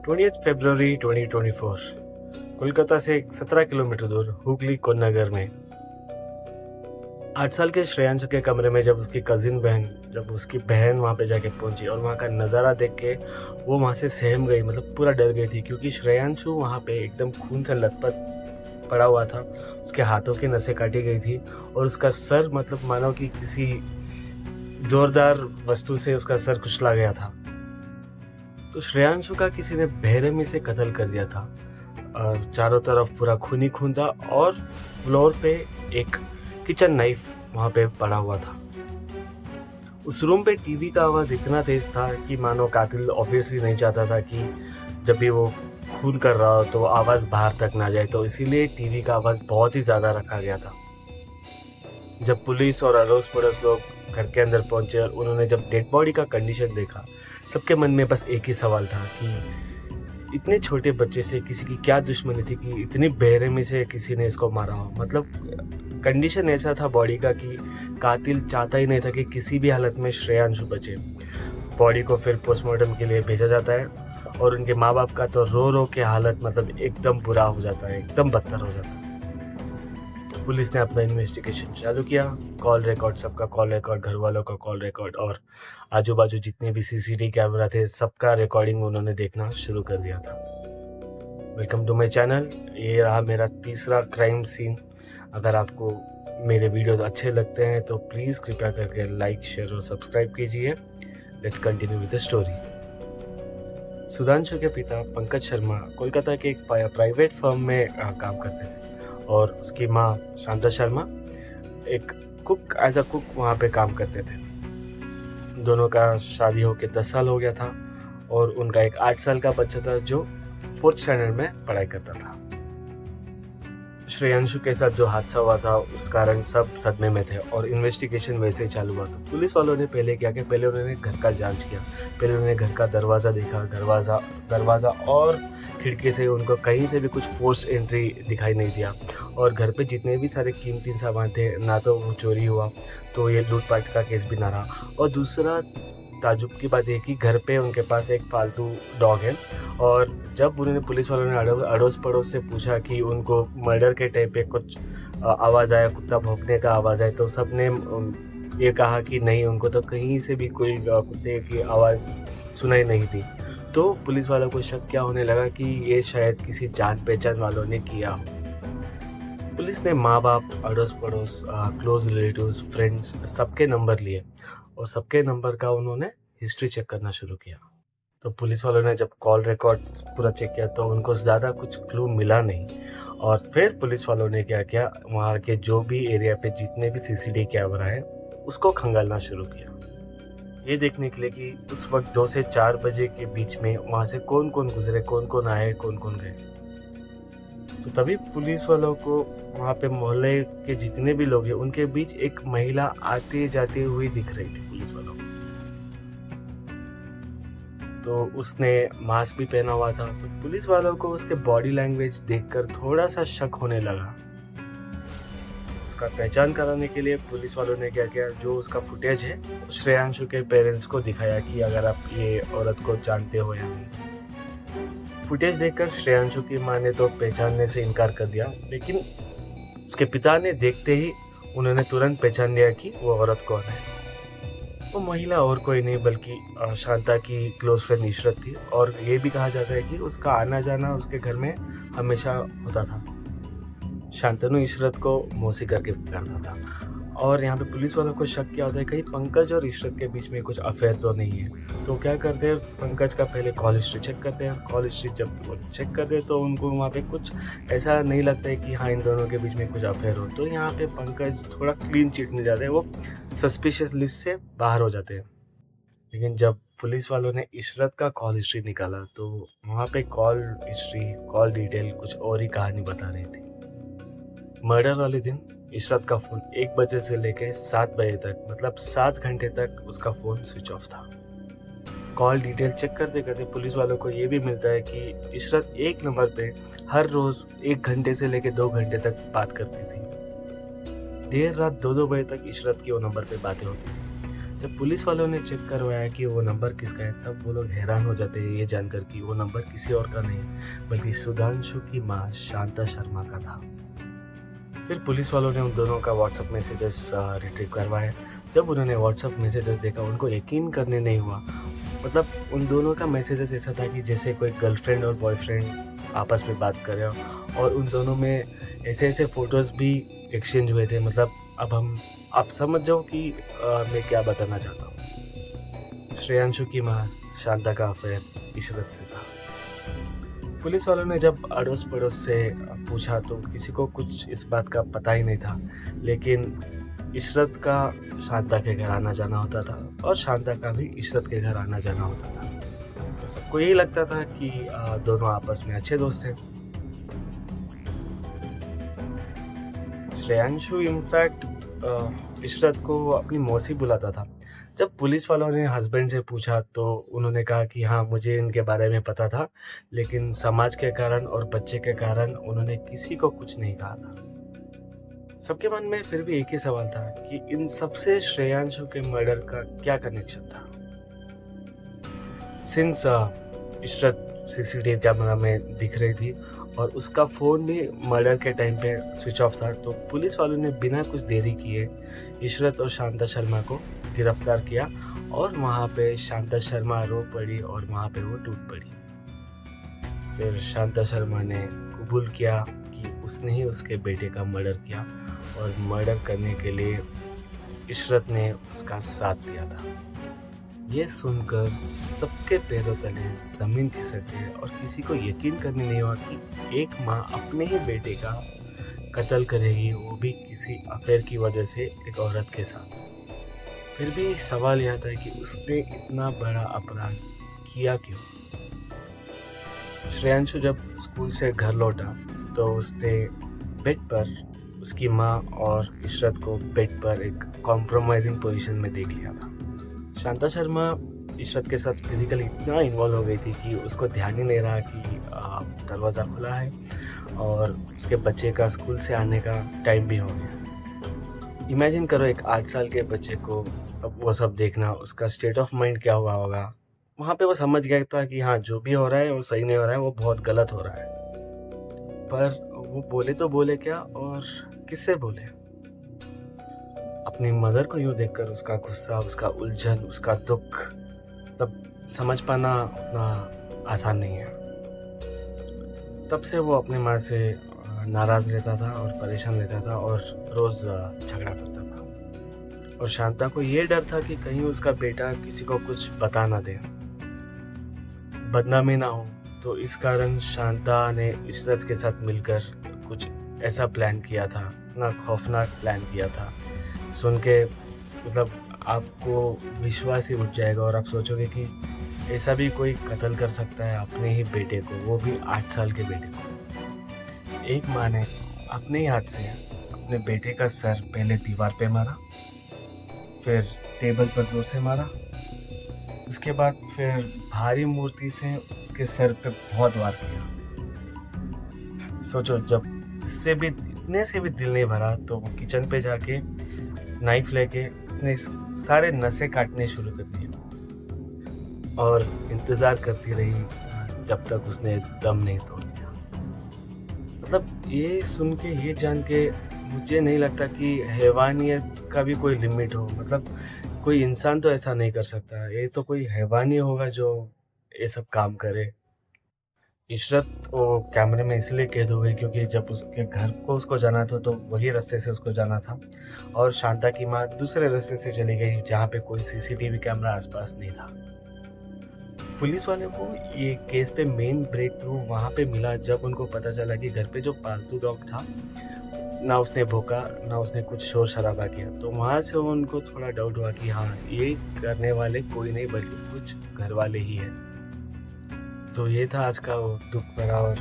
20 फरवरी 2024 कोलकाता से 17 किलोमीटर दूर हुगली कोन्नगर में 8 साल के श्रेयांश के कमरे में जब उसकी बहन वहाँ पे जाके पहुंची और वहाँ का नज़ारा देख के वो वहाँ से सहम गई, मतलब पूरा डर गई थी, क्योंकि श्रेयांशु वहाँ पे एकदम खून से लथपथ पड़ा हुआ था। उसके हाथों की नसें काटी गई थी और उसका सर मतलब मानो कि किसी जोरदार वस्तु से उसका सर कुचला गया था। तो श्रेयांशु का किसी ने बेरहमी से कत्ल कर दिया था और चारों तरफ पूरा खून ही खून था और फ्लोर पे एक किचन नाइफ वहाँ पे पड़ा हुआ था। उस रूम पे टीवी का आवाज़ इतना तेज था कि मानो कातिल ऑब्वियसली नहीं चाहता था कि जब भी वो खून कर रहा हो तो आवाज़ बाहर तक ना जाए, तो इसीलिए टीवी का आवाज़ बहुत ही ज़्यादा रखा गया था। जब पुलिस और अड़ोस पड़ोस लोग घर के अंदर पहुंचे और उन्होंने जब डेड बॉडी का कंडीशन देखा, सबके मन में बस एक ही सवाल था कि इतने छोटे बच्चे से किसी की क्या दुश्मनी थी कि इतनी बेरहमी से किसी ने इसको मारा हो। मतलब कंडीशन ऐसा था बॉडी का कि कातिल चाहता ही नहीं था कि किसी भी हालत में श्रेयांशु बचे। बॉडी को फिर पोस्टमार्टम के लिए भेजा जाता है और उनके माँ बाप का तो रो रो के हालत मतलब एकदम बुरा हो जाता है, एकदम बदतर हो जाता है। पुलिस ने अपना इन्वेस्टिगेशन चालू किया। कॉल रिकॉर्ड, सबका कॉल रिकॉर्ड, घर वालों का कॉल रिकॉर्ड और आजू बाजू जितने भी सीसीटीवी कैमरा थे सबका रिकॉर्डिंग उन्होंने देखना शुरू कर दिया था। Welcome to my channel. ये रहा मेरा तीसरा क्राइम सीन। अगर आपको मेरे वीडियोस अच्छे लगते हैं तो प्लीज़ कृपया करके लाइक, शेयर और सब्सक्राइब कीजिए। Let's continue with the story. Sudhanshu के पिता पंकज शर्मा कोलकाता के एक प्राइवेट फर्म में काम करते थे और उसकी माँ शांता शर्मा एक कुक एज अ कुक वहाँ पे काम करते थे। दोनों का शादी होकर 10 साल हो गया था और उनका एक 8 साल का बच्चा था जो 4th स्टैंडर्ड में पढ़ाई करता था। श्रेयांशु के साथ जो हादसा हुआ था उस कारण सब सदमे में थे और इन्वेस्टिगेशन वैसे ही चालू हुआ। तो पुलिस वालों ने पहले क्या किया, पहले उन्होंने घर का जांच किया। पहले उन्होंने घर का दरवाज़ा देखा, दरवाज़ा और खिड़की से उनको कहीं से भी कुछ फोर्स एंट्री दिखाई नहीं दिया और घर पे जितने भी सारे कीमती सामान थे ना तो वो चोरी हुआ, तो ये लूटपाट का केस भी ना रहा। और दूसरा ताजुब की बात है कि घर पे उनके पास एक पालतू डॉग है और जब उन्होंने पुलिस वालों ने अड़ोस पड़ोस से पूछा कि उनको मर्डर के टाइम पे कुछ आवाज़ आया, कुत्ता भौंकने का आवाज़ आया, तो सब ने ये कहा कि नहीं, उनको तो कहीं से भी कोई कुत्ते की आवाज़ सुनाई नहीं थी। तो पुलिस वालों को शक क्या होने लगा कि ये शायद किसी जान पहचान वालों ने किया हो। पुलिस ने माँ बाप, अड़ोस पड़ोस, क्लोज रिलेटिव्स, फ्रेंड्स सबके नंबर लिए और सबके नंबर का उन्होंने हिस्ट्री चेक करना शुरू किया। तो पुलिस वालों ने जब कॉल रिकॉर्ड पूरा चेक किया तो उनको ज़्यादा कुछ क्लू मिला नहीं और फिर पुलिस वालों ने क्या किया, वहाँ के जो भी एरिया पे जितने भी सीसीटीवी कैमरा है उसको खंगालना शुरू किया, ये देखने के लिए कि उस वक्त 2 से 4 बजे के बीच में वहाँ से कौन कौन गुजरे, कौन कौन आए, कौन कौन गए। तो तभी पुलिस वालों को वहाँ पे मोहल्ले के जितने भी लोग हैं उनके बीच एक महिला आते जाते हुई दिख रही थी पुलिस वालों को। तो उसने मास्क भी पहना हुआ था, तो पुलिस वालों को उसके बॉडी लैंग्वेज देखकर थोड़ा सा शक होने लगा। उसका पहचान कराने के लिए पुलिस वालों ने क्या किया, जो उसका फुटेज है श्रेयांशु के पेरेंट्स को दिखाया कि अगर आप ये औरत को जानते हो या नहीं। फुटेज देखकर श्रेयांशु की माँ ने तो पहचानने से इनकार कर दिया, लेकिन उसके पिता ने देखते ही उन्होंने तुरंत पहचान लिया कि वो औरत कौन है। वो महिला और कोई नहीं बल्कि शांता की क्लोज फ्रेंड इशरत थी और ये भी कहा जाता है कि उसका आना जाना उसके घर में हमेशा होता था। शांतनु इशरत को मौसी करके पुकारता था और यहाँ पे पुलिस वालों को शक क्या होता है, कहीं पंकज और इशरत के बीच में कुछ अफेयर तो नहीं है। तो क्या करते हैं, पंकज का पहले कॉल हिस्ट्री चेक करते हैं। कॉल हिस्ट्री जब वो चेक करते हैं तो उनको वहाँ पे कुछ ऐसा नहीं लगता है कि हाँ इन दोनों के बीच में कुछ अफेयर हो। तो यहाँ पे पंकज थोड़ा क्लीन चिट मिल जाते हैं, वो सस्पिशियस लिस्ट से बाहर हो जाते हैं। लेकिन जब पुलिस वालों ने इशरत का कॉल हिस्ट्री निकाला तो वहाँ पे कॉल हिस्ट्री, कॉल डिटेल कुछ और ही कहानी बता रही थी। मर्डर वाले दिन इशरत का फ़ोन 1 बजे से लेकर 7 बजे तक, मतलब 7 घंटे तक उसका फ़ोन स्विच ऑफ था। कॉल डिटेल चेक करते करते पुलिस वालों को ये भी मिलता है कि इशरत एक नंबर पे हर रोज़ 1 घंटे से लेकर 2 घंटे तक बात करती थी। देर रात 2-2 बजे तक इशरत की वो नंबर पे बातें होती थी। जब पुलिस वालों ने चेक करवाया कि वो नंबर किसका है, तब वो लोग हैरान हो जाते हैं ये जानकर कि वो नंबर किसी और का नहीं बल्कि सुधांशु की माँ शांता शर्मा का था। फिर पुलिस वालों ने उन दोनों का व्हाट्सएप मैसेजेस रिट्रीव करवाया। जब उन्होंने व्हाट्सएप मैसेजेस देखा, उनको यकीन करने नहीं हुआ। मतलब उन दोनों का मैसेजेस ऐसा था कि जैसे कोई गर्लफ्रेंड और बॉयफ्रेंड आपस में बात कर रहे हो, और उन दोनों में ऐसे ऐसे फ़ोटोज़ भी एक्सचेंज हुए थे। मतलब अब आप समझ जाओ कि मैं क्या बताना चाहता हूँ। श्रेयांशु की माँ शांता का अफेयर इशरत से था। पुलिस वालों ने जब अड़ोस पड़ोस से पूछा तो किसी को कुछ इस बात का पता ही नहीं था, लेकिन इशरत का शांता के घर आना जाना होता था और शांता का भी इशरत के घर आना जाना होता था। तो सबको यही लगता था कि दोनों आपस में अच्छे दोस्त हैं। श्रेयांशु इनफैक्ट इशरत को अपनी मौसी बुलाता था। जब पुलिस वालों ने हस्बैंड से पूछा तो उन्होंने कहा कि हाँ, मुझे इनके बारे में पता था, लेकिन समाज के कारण और बच्चे के कारण उन्होंने किसी को कुछ नहीं कहा था। सबके मन में फिर भी एक ही सवाल था कि इन सबसे श्रेयांशु के मर्डर का क्या कनेक्शन था। सिंस इशरत सीसीटीवी कैमरा में दिख रही थी और उसका फ़ोन भी मर्डर के टाइम पे स्विच ऑफ था, तो पुलिस वालों ने बिना कुछ देरी किए इशरत और शांता शर्मा को गिरफ्तार किया और वहाँ पे शांता शर्मा रो पड़ी और वहाँ पे वो टूट पड़ी। फिर शांता शर्मा ने कबूल किया कि उसने ही उसके बेटे का मर्डर किया और मर्डर करने के लिए इशरत ने उसका साथ दिया था। ये सुनकर सबके पैरों तले ज़मीन खिसक गई और किसी को यकीन करने नहीं हुआ कि एक माँ अपने ही बेटे का कत्ल करेगी, वो भी किसी अफेयर की वजह से एक औरत के साथ। फिर भी सवाल यह था कि उसने इतना बड़ा अपराध किया क्यों। श्रेयांशु जब स्कूल से घर लौटा तो उसने बेड पर उसकी माँ और इशरत को बेड पर एक कॉम्प्रोमाइजिंग पोजीशन में देख लिया था। शांता शर्मा इशरत के साथ फिजिकली इतना इन्वॉल्व हो गई थी कि उसको ध्यान ही नहीं रहा कि दरवाज़ा खुला है और उसके बच्चे का स्कूल से आने का टाइम भी हो गया। इमेजिन करो एक 8 साल के बच्चे को अब वो सब देखना, उसका स्टेट ऑफ माइंड क्या हुआ होगा। वहाँ पे वो समझ गया था कि हाँ, जो भी हो रहा है वो सही नहीं हो रहा है, वो बहुत गलत हो रहा है। पर वो बोले तो बोले क्या और किससे बोले। अपनी मदर को यूँ देखकर उसका गुस्सा, उसका उलझन, उसका दुख तब समझ पाना उतना आसान नहीं है। तब से वो अपनी माँ से नाराज़ रहता था और परेशान रहता था और रोज़ झगड़ा करता था। और शांता को ये डर था कि कहीं उसका बेटा किसी को कुछ बता ना दे, बदनामी ना हो। तो इस कारण शांता ने इशरत के साथ मिलकर कुछ ऐसा प्लान किया था, ना खौफनाक प्लान किया था। सुन के मतलब आपको विश्वास ही उठ जाएगा और आप सोचोगे कि ऐसा भी कोई कत्ल कर सकता है अपने ही बेटे को, वो भी 8 साल के बेटे को। एक माँ ने अपने ही हाथ से अपने बेटे का सर पहले दीवार पे मारा, फिर टेबल पर जोर से मारा, उसके बाद फिर भारी मूर्ति से उसके सर पे बहुत वार किया। सोचो, जब इससे भी इतने से भी दिल नहीं भरा तो वो किचन पे जाके नाइफ लेके उसने सारे नसें काटने शुरू कर दिए और इंतज़ार करती रही जब तक उसने दम नहीं तोड़ दिया। मतलब ये सुन के, ये जान के मुझे नहीं लगता कि हैवानियत का भी कोई लिमिट हो। मतलब कोई इंसान तो ऐसा नहीं कर सकता, ये तो कोई हैवानी होगा जो ये सब काम करे। इशरत को कैमरे में इसलिए कैद हो गई क्योंकि जब उसके घर को उसको जाना था तो वही रास्ते से उसको जाना था और शांता की माँ दूसरे रास्ते से चली गई जहाँ पे कोई सीसीटीवी कैमरा आसपास नहीं था। पुलिस वाले को ये केस पे मेन ब्रेक थ्रू वहाँ पे मिला जब उनको पता चला कि घर पे जो पालतू डॉग था, ना उसने भौंका ना उसने कुछ शोर शराबा किया। तो वहाँ से उनको थोड़ा डाउट हुआ कि हाँ, ये करने वाले कोई नहीं बल्कि कुछ घर वाले ही हैं। तो ये था आज का वो दुख भरा और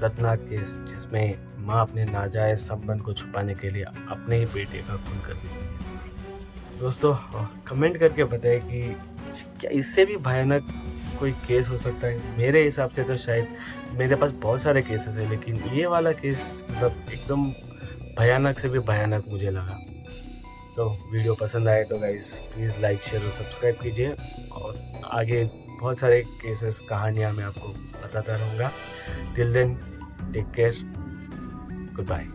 दर्दनाक केस जिसमें माँ अपने नाजायज़ संबंध को छुपाने के लिए अपने ही बेटे का खून कर देती है। दोस्तों, कमेंट करके बताएं कि क्या इससे भी भयानक कोई केस हो सकता है। मेरे हिसाब से तो शायद, मेरे पास बहुत सारे केसेस हैं लेकिन ये वाला केस मतलब एकदम भयानक से भी भयानक मुझे लगा। तो वीडियो पसंद आए तो गाइस प्लीज़ लाइक शेयर और सब्सक्राइब कीजिए, और आगे बहुत सारे केसेस कहानियाँ मैं आपको बताता रहूँगा। Till then take care, good bye.